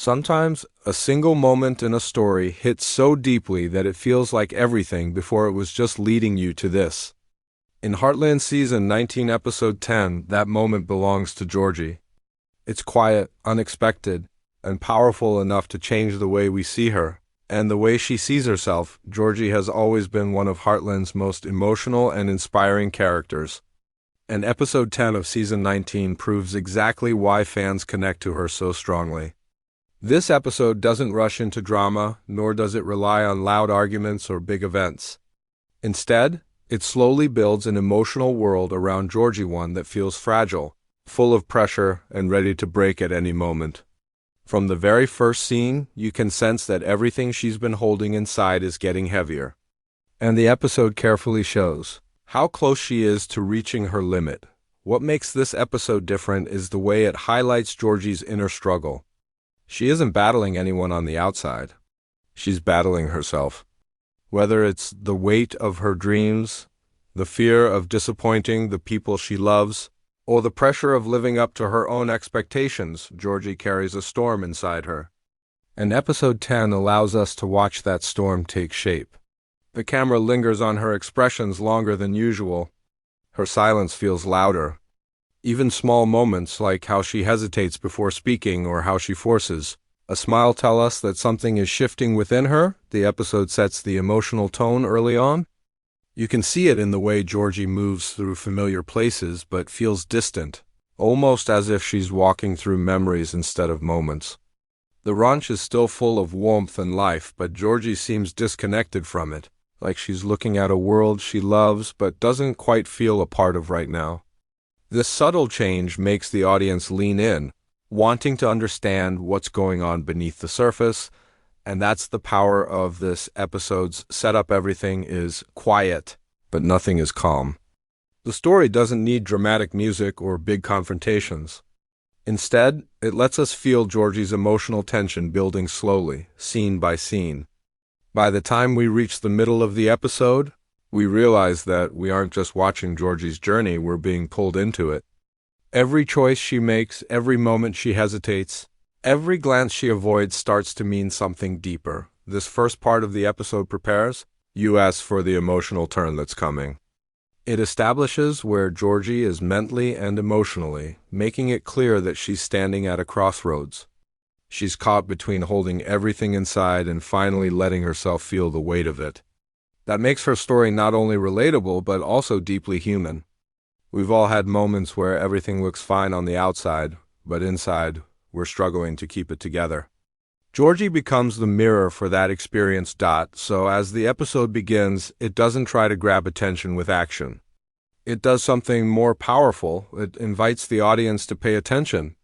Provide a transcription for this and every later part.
Sometimes a single moment in a story hits so deeply that it feels like everything before it was just leading you to this. In Heartland Season 19, Episode 10, that moment belongs to Georgie. It's quiet, unexpected, and powerful enough to change the way we see her. And the way she sees herself, Georgie has always been one of Heartland's most emotional and inspiring characters. And Episode 10 of Season 19 proves exactly why fans connect to her so strongly. This episode doesn't rush into drama, nor does it rely on loud arguments or big events. Instead, it slowly builds an emotional world around Georgie, one that feels fragile, full of pressure, and ready to break at any moment. From the very first scene, you can sense that everything she's been holding inside is getting heavier. And the episode carefully shows how close she is to reaching her limit. What makes this episode different is the way it highlights Georgie's inner struggle. She isn't battling anyone on the outside. She's battling herself. Whether it's the weight of her dreams, the fear of disappointing the people she loves, or the pressure of living up to her own expectations, Georgie carries a storm inside her. And Episode 10 allows us to watch that storm take shape. The camera lingers on her expressions longer than usual. Her silence feels louder. Even small moments, like how she hesitates before speaking or how she forces a smile, tell us that something is shifting within her. The episode sets the emotional tone early on. You can see it in the way Georgie moves through familiar places but feels distant, almost as if she's walking through memories instead of moments. The ranch is still full of warmth and life, but Georgie seems disconnected from it, like she's looking at a world she loves but doesn't quite feel a part of right now. This subtle change makes the audience lean in, wanting to understand what's going on beneath the surface, and that's the power of this episode's setup. Everything is quiet, but nothing is calm. The story doesn't need dramatic music or big confrontations. Instead, it lets us feel Georgie's emotional tension building slowly, scene by scene. By the time we reach the middle of the episode, we realize that we aren't just watching Georgie's journey, we're being pulled into it. Every choice she makes, every moment she hesitates, every glance she avoids starts to mean something deeper. This first part of the episode prepares you as for the emotional turn that's coming. It establishes where Georgie is mentally and emotionally, making it clear that she's standing at a crossroads. She's caught between holding everything inside and finally letting herself feel the weight of it. That makes her story not only relatable, but also deeply human. We've all had moments where everything looks fine on the outside, but inside, we're struggling to keep it together. Georgie becomes the mirror for that experience. So as the episode begins, it doesn't try to grab attention with action. It does something more powerful. It invites the audience to pay attention.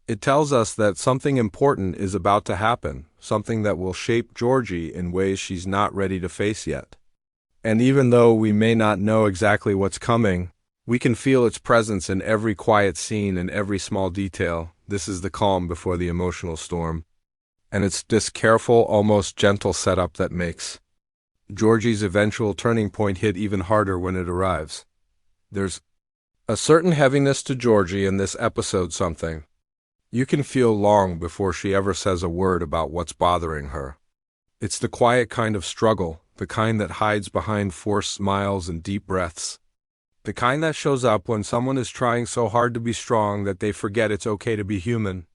It tells us that something important is about to happen, something that will shape Georgie in ways she's not ready to face yet. And even though we may not know exactly what's coming, we can feel its presence in every quiet scene and every small detail. This is the calm before the emotional storm. And it's this careful, almost gentle setup that makes Georgie's eventual turning point hit even harder when it arrives. There's a certain heaviness to Georgie in this episode. Something you can feel long before she ever says a word about what's bothering her. It's the quiet kind of struggle, the kind that hides behind forced smiles and deep breaths. The kind that shows up when someone is trying so hard to be strong that they forget it's okay to be human.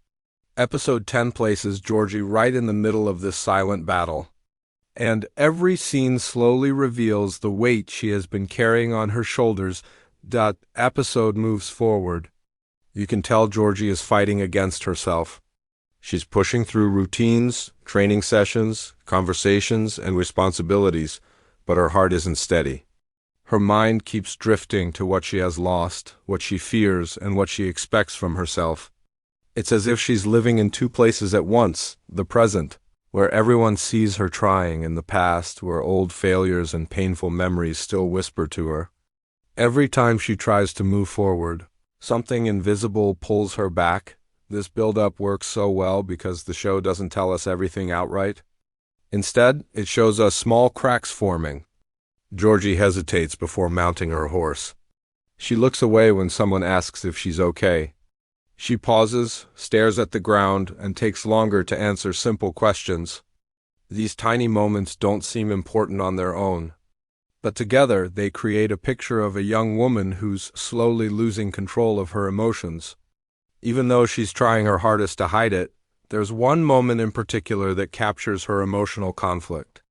Episode 10 places Georgie right in the middle of this silent battle. And every scene slowly reveals the weight she has been carrying on her shoulders. Episode moves forward. You can tell Georgie is fighting against herself. She's pushing through routines, training sessions, conversations, and responsibilities, but her heart isn't steady. Her mind keeps drifting to what she has lost, what she fears, and what she expects from herself. It's as if she's living in two places at once, the present, where everyone sees her trying, and the past, where old failures and painful memories still whisper to her. Every time she tries to move forward, something invisible pulls her back. This build-up works so well because the show doesn't tell us everything outright. Instead, it shows us small cracks forming. Georgie hesitates before mounting her horse. She looks away when someone asks if she's okay. She pauses, stares at the ground, and takes longer to answer simple questions. These tiny moments don't seem important on their own, but together they create a picture of a young woman who's slowly losing control of her emotions. Even though she's trying her hardest to hide it, there's one moment in particular that captures her emotional conflict.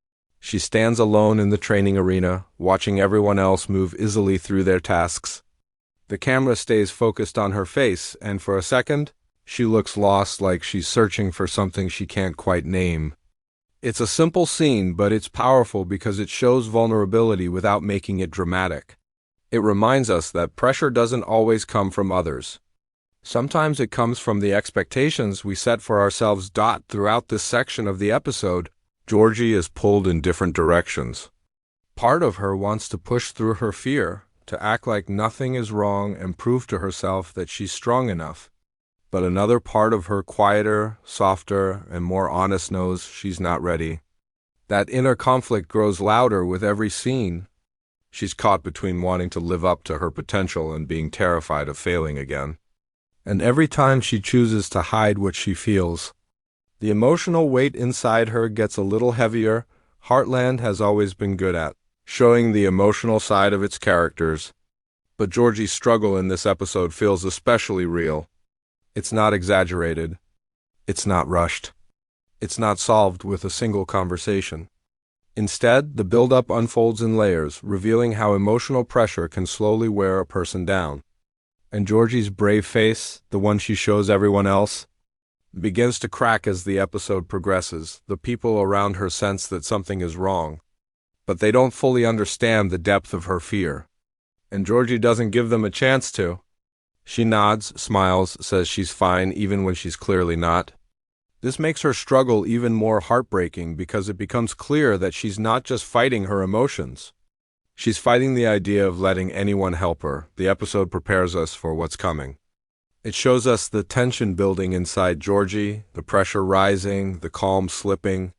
She stands alone in the training arena, watching everyone else move easily through their tasks. The camera stays focused on her face, and for a second, she looks lost, like she's searching for something she can't quite name. It's a simple scene, but it's powerful because it shows vulnerability without making it dramatic. It reminds us that pressure doesn't always come from others. Sometimes it comes from the expectations we set for ourselves. Throughout this section of the episode, Georgie is pulled in different directions. Part of her wants to push through her fear, to act like nothing is wrong and prove to herself that she's strong enough. But another part of her, quieter, softer, and more honest, knows she's not ready. That inner conflict grows louder with every scene. She's caught between wanting to live up to her potential and being terrified of failing again. And every time she chooses to hide what she feels, the emotional weight inside her gets a little heavier. Heartland has always been good at showing the emotional side of its characters, but Georgie's struggle in this episode feels especially real. It's not exaggerated. It's not rushed. It's not solved with a single conversation. Instead, the build-up unfolds in layers, revealing how emotional pressure can slowly wear a person down. And Georgie's brave face, the one she shows everyone else, begins to crack as the episode progresses. The people around her sense that something is wrong, but they don't fully understand the depth of her fear. And Georgie doesn't give them a chance to. She nods, smiles, says she's fine even when she's clearly not. This makes her struggle even more heartbreaking because it becomes clear that she's not just fighting her emotions. She's fighting the idea of letting anyone help her. The episode prepares us for what's coming. It shows us the tension building inside Georgie, the pressure rising, the calm slipping.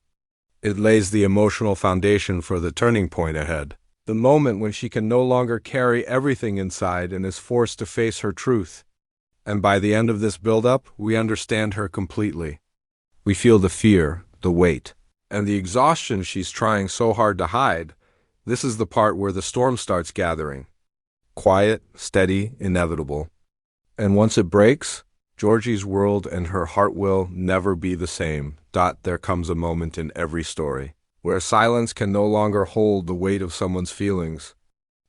It lays the emotional foundation for the turning point ahead. The moment when she can no longer carry everything inside and is forced to face her truth. And by the end of this build-up, we understand her completely. We feel the fear, the weight, and the exhaustion she's trying so hard to hide. This is the part where the storm starts gathering. Quiet, steady, inevitable. And once it breaks, Georgie's world and her heart will never be the same. There comes a moment in every story where silence can no longer hold the weight of someone's feelings.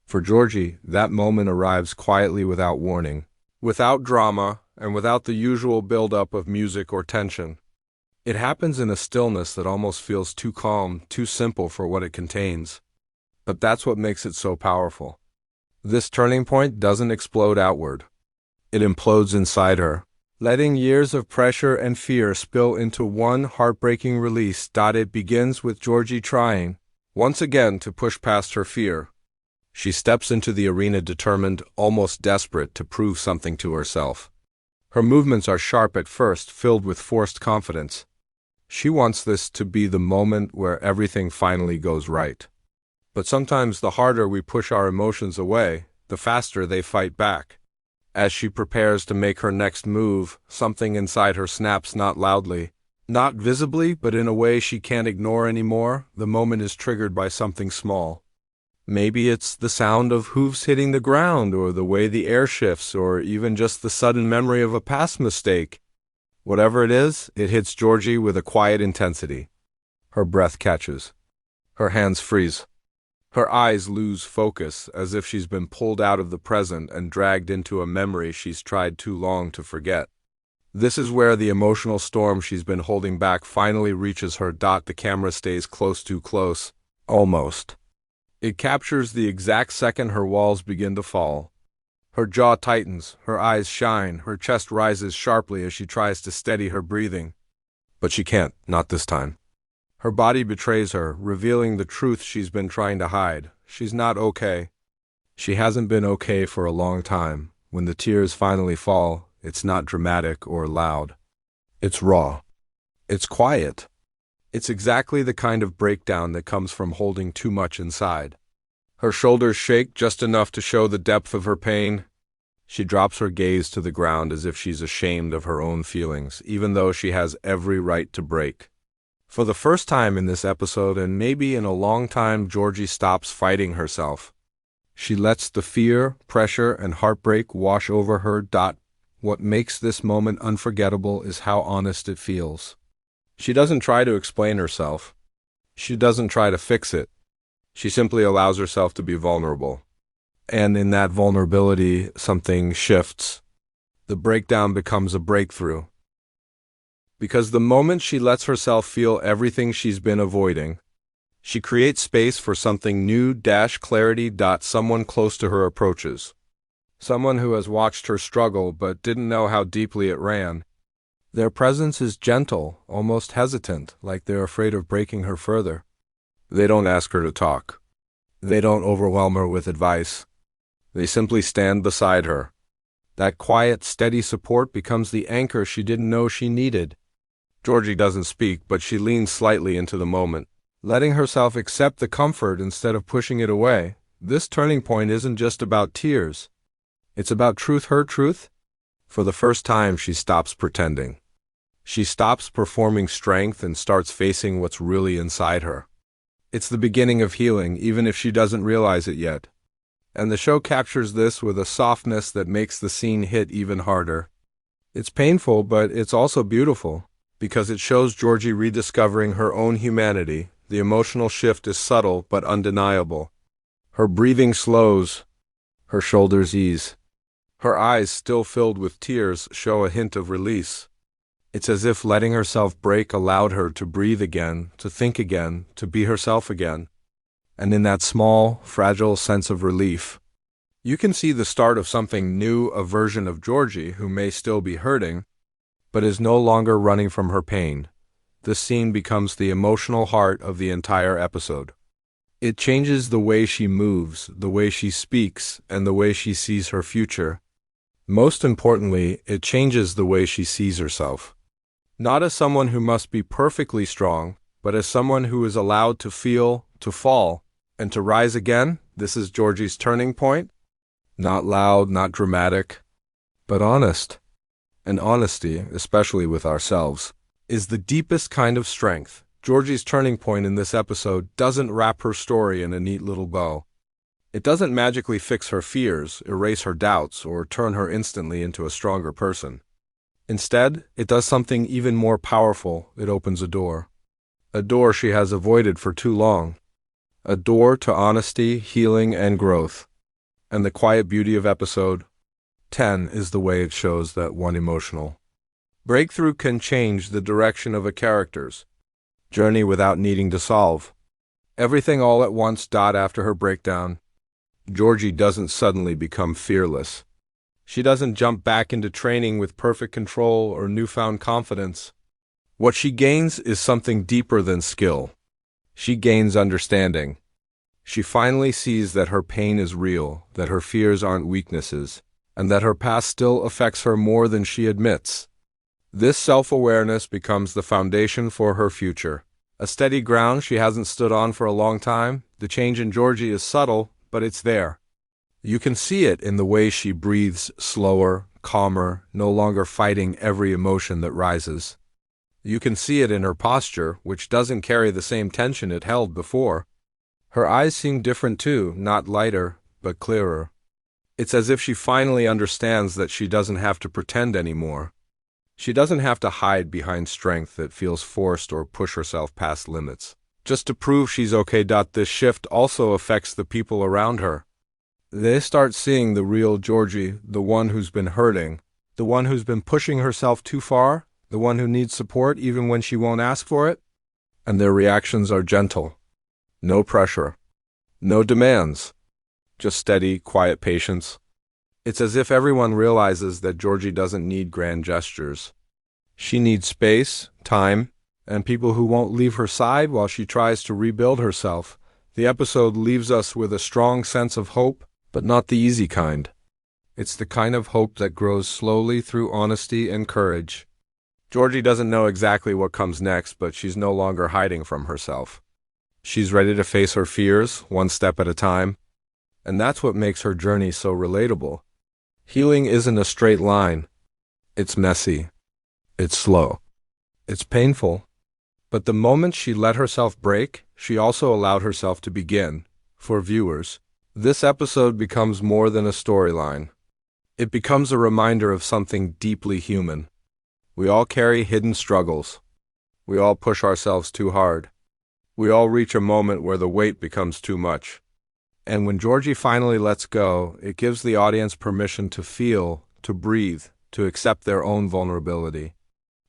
For Georgie, that moment arrives quietly without warning, without drama, and without the usual build-up of music or tension. It happens in a stillness that almost feels too calm, too simple for what it contains. But that's what makes it so powerful. This turning point doesn't explode outward. It implodes inside her, letting years of pressure and fear spill into one heartbreaking release. It begins with Georgie trying, once again, to push past her fear. She steps into the arena determined, almost desperate, to prove something to herself. Her movements are sharp at first, filled with forced confidence. She wants this to be the moment where everything finally goes right. But sometimes the harder we push our emotions away, the faster they fight back. As she prepares to make her next move, something inside her snaps, not loudly, not visibly, but in a way she can't ignore anymore. The moment is triggered by something small. Maybe it's the sound of hooves hitting the ground, or the way the air shifts, or even just the sudden memory of a past mistake. Whatever it is, it hits Georgie with a quiet intensity. Her breath catches. Her hands freeze. Her eyes lose focus, as if she's been pulled out of the present and dragged into a memory she's tried too long to forget. This is where the emotional storm she's been holding back finally reaches her. The camera stays close, too close. Almost. It captures the exact second her walls begin to fall. Her jaw tightens, her eyes shine, her chest rises sharply as she tries to steady her breathing. But she can't, not this time. Her body betrays her, revealing the truth she's been trying to hide. She's not okay. She hasn't been okay for a long time. When the tears finally fall, it's not dramatic or loud. It's raw. It's quiet. It's exactly the kind of breakdown that comes from holding too much inside. Her shoulders shake just enough to show the depth of her pain. She drops her gaze to the ground as if she's ashamed of her own feelings, even though she has every right to break. For the first time in this episode, and maybe in a long time, Georgie stops fighting herself. She lets the fear, pressure, and heartbreak wash over her. What makes this moment unforgettable is how honest it feels. She doesn't try to explain herself. She doesn't try to fix it. She simply allows herself to be vulnerable. And in that vulnerability, something shifts. The breakdown becomes a breakthrough. Because the moment she lets herself feel everything she's been avoiding, she creates space for something new. Clarity. Someone close to her approaches. Someone who has watched her struggle but didn't know how deeply it ran. Their presence is gentle, almost hesitant, like they're afraid of breaking her further. They don't ask her to talk. They don't overwhelm her with advice. They simply stand beside her. That quiet, steady support becomes the anchor she didn't know she needed. Georgie doesn't speak, but she leans slightly into the moment, letting herself accept the comfort instead of pushing it away. This turning point isn't just about tears. It's about truth, her truth. For the first time, she stops pretending. She stops performing strength and starts facing what's really inside her. It's the beginning of healing, even if she doesn't realize it yet. And the show captures this with a softness that makes the scene hit even harder. It's painful, but it's also beautiful, because it shows Georgie rediscovering her own humanity. The emotional shift is subtle but undeniable. Her breathing slows. Her shoulders ease. Her eyes, still filled with tears, show a hint of release. It's as if letting herself break allowed her to breathe again, to think again, to be herself again. And in that small, fragile sense of relief, you can see the start of something new, a version of Georgie who may still be hurting, but is no longer running from her pain. This scene becomes the emotional heart of the entire episode. It changes the way she moves, the way she speaks, and the way she sees her future. Most importantly, it changes the way she sees herself. Not as someone who must be perfectly strong, but as someone who is allowed to feel, to fall, and to rise again. This is Georgie's turning point. Not loud, not dramatic, but honest. And honesty, especially with ourselves, is the deepest kind of strength. Georgie's turning point in this episode doesn't wrap her story in a neat little bow. It doesn't magically fix her fears, erase her doubts, or turn her instantly into a stronger person. Instead, it does something even more powerful. It opens a door. A door she has avoided for too long. A door to honesty, healing, and growth. And the quiet beauty of episode 10 is the way it shows that one emotional breakthrough can change the direction of a character's journey without needing to solve everything all at once. After her breakdown, Georgie doesn't suddenly become fearless. She doesn't jump back into training with perfect control or newfound confidence. What she gains is something deeper than skill. She gains understanding. She finally sees that her pain is real, that her fears aren't weaknesses, and that her past still affects her more than she admits. This self-awareness becomes the foundation for her future. A steady ground she hasn't stood on for a long time. The change in Georgie is subtle, but it's there. You can see it in the way she breathes slower, calmer, no longer fighting every emotion that rises. You can see it in her posture, which doesn't carry the same tension it held before. Her eyes seem different too, not lighter, but clearer. It's as if she finally understands that she doesn't have to pretend anymore. She doesn't have to hide behind strength that feels forced or push herself past limits, just to prove she's okay. This shift also affects the people around her. They start seeing the real Georgie, the one who's been hurting, the one who's been pushing herself too far, the one who needs support even when she won't ask for it. And their reactions are gentle. No pressure. No demands. Just steady, quiet patience. It's as if everyone realizes that Georgie doesn't need grand gestures. She needs space, time, and people who won't leave her side while she tries to rebuild herself. The episode leaves us with a strong sense of hope, but not the easy kind. It's the kind of hope that grows slowly through honesty and courage. Georgie doesn't know exactly what comes next, but she's no longer hiding from herself. She's ready to face her fears, one step at a time. And that's what makes her journey so relatable. Healing isn't a straight line. It's messy. It's slow. It's painful. But the moment she let herself break, she also allowed herself to begin. For viewers, this episode becomes more than a storyline. It becomes a reminder of something deeply human. We all carry hidden struggles. We all push ourselves too hard. We all reach a moment where the weight becomes too much. And when Georgie finally lets go, it gives the audience permission to feel, to breathe, to accept their own vulnerability.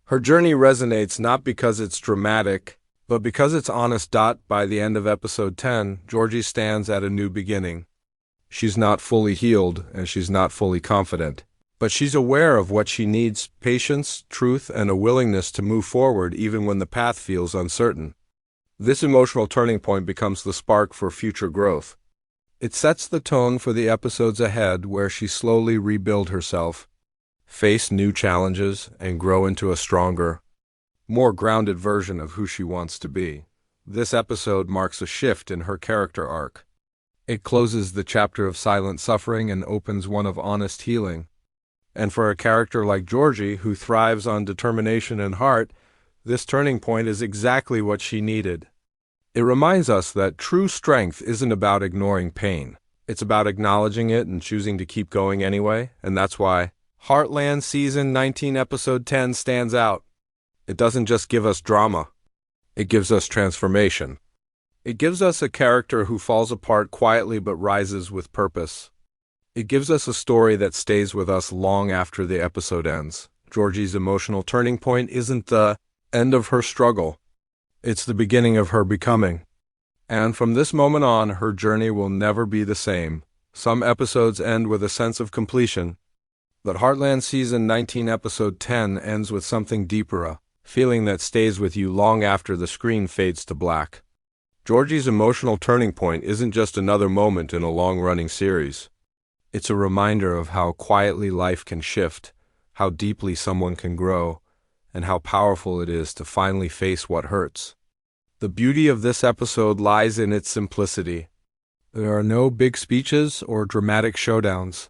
Her journey resonates not because it's dramatic, but because it's honest. By the end of episode 10, Georgie stands at a new beginning. She's not fully healed, and she's not fully confident. But she's aware of what she needs: patience, truth, and a willingness to move forward even when the path feels uncertain. This emotional turning point becomes the spark for future growth. It sets the tone for the episodes ahead, where she slowly rebuilds herself, face new challenges, and grow into a stronger, more grounded version of who she wants to be. This episode marks a shift in her character arc. It closes the chapter of silent suffering and opens one of honest healing. And for a character like Georgie, who thrives on determination and heart, this turning point is exactly what she needed. It reminds us that true strength isn't about ignoring pain. It's about acknowledging it and choosing to keep going anyway, and that's why Heartland Season 19 Episode 10 stands out. It doesn't just give us drama. It gives us transformation. It gives us a character who falls apart quietly but rises with purpose. It gives us a story that stays with us long after the episode ends. Georgie's emotional turning point isn't the end of her struggle. It's the beginning of her becoming. And from this moment on, her journey will never be the same. Some episodes end with a sense of completion, but Heartland Season 19 Episode 10 ends with something deeper, a feeling that stays with you long after the screen fades to black. Georgie's emotional turning point isn't just another moment in a long-running series. It's a reminder of how quietly life can shift, how deeply someone can grow, and how powerful it is to finally face what hurts. The beauty of this episode lies in its simplicity. There are no big speeches or dramatic showdowns.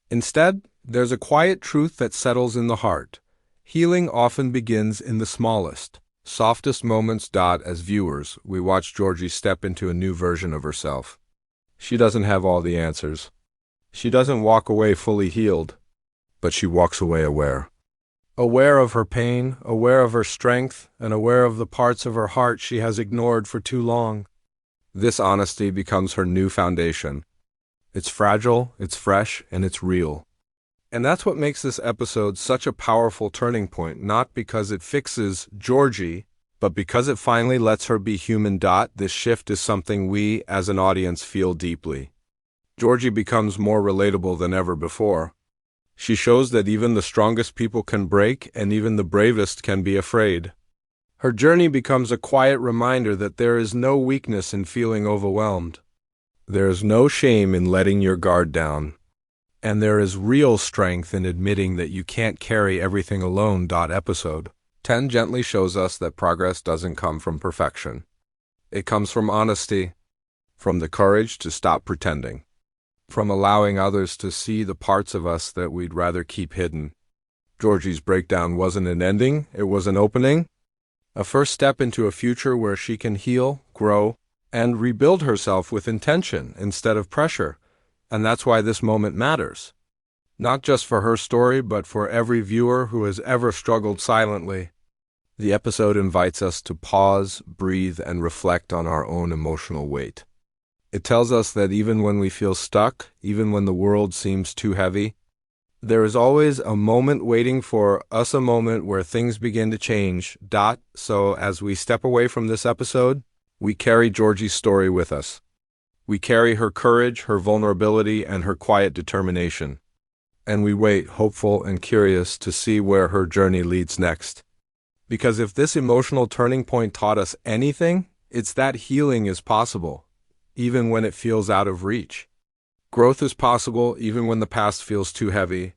Instead, there's a quiet truth that settles in the heart. Healing often begins in the smallest, softest moments. As viewers, we watch Georgie step into a new version of herself. She doesn't have all the answers. She doesn't walk away fully healed, but she walks away aware. Aware of her pain, aware of her strength, and aware of the parts of her heart she has ignored for too long. This honesty becomes her new foundation. It's fragile, it's fresh, and it's real. And that's what makes this episode such a powerful turning point, not because it fixes Georgie, but because it finally lets her be human. This shift is something we, as an audience, feel deeply. Georgie becomes more relatable than ever before. She shows that even the strongest people can break, and even the bravest can be afraid. Her journey becomes a quiet reminder that there is no weakness in feeling overwhelmed. There is no shame in letting your guard down. And there is real strength in admitting that you can't carry everything alone. Episode 10 gently shows us that progress doesn't come from perfection. It comes from honesty, from the courage to stop pretending, from allowing others to see the parts of us that we'd rather keep hidden. Georgie's breakdown wasn't an ending, it was an opening, a first step into a future where she can heal, grow, and rebuild herself with intention instead of pressure. And that's why this moment matters. Not just for her story, but for every viewer who has ever struggled silently. The episode invites us to pause, breathe, and reflect on our own emotional weight. It tells us that even when we feel stuck, even when the world seems too heavy, there is always a moment waiting for us, a moment where things begin to change. So as we step away from this episode, we carry Georgie's story with us. We carry her courage, her vulnerability, and her quiet determination. And we wait, hopeful and curious, to see where her journey leads next. Because if this emotional turning point taught us anything, it's that healing is possible, even when it feels out of reach. Growth is possible even when the past feels too heavy.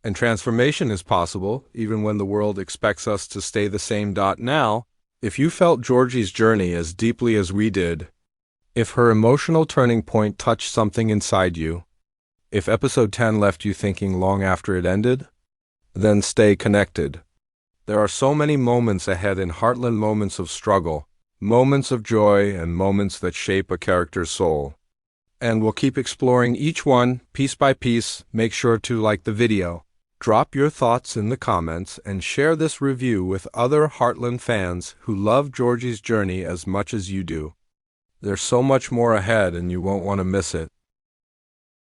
And transformation is possible even when the world expects us to stay the same. Now, if you felt Georgie's journey as deeply as we did, if her emotional turning point touched something inside you, If episode 10 left you thinking long after it ended, then stay connected. There are so many moments ahead in Heartland, moments of struggle, moments of joy, and moments that shape a character's soul. And we'll keep exploring each one, piece by piece. Make sure to like the video, drop your thoughts in the comments, and share this review with other Heartland fans who love Georgie's journey as much as you do. There's so much more ahead and you won't want to miss it.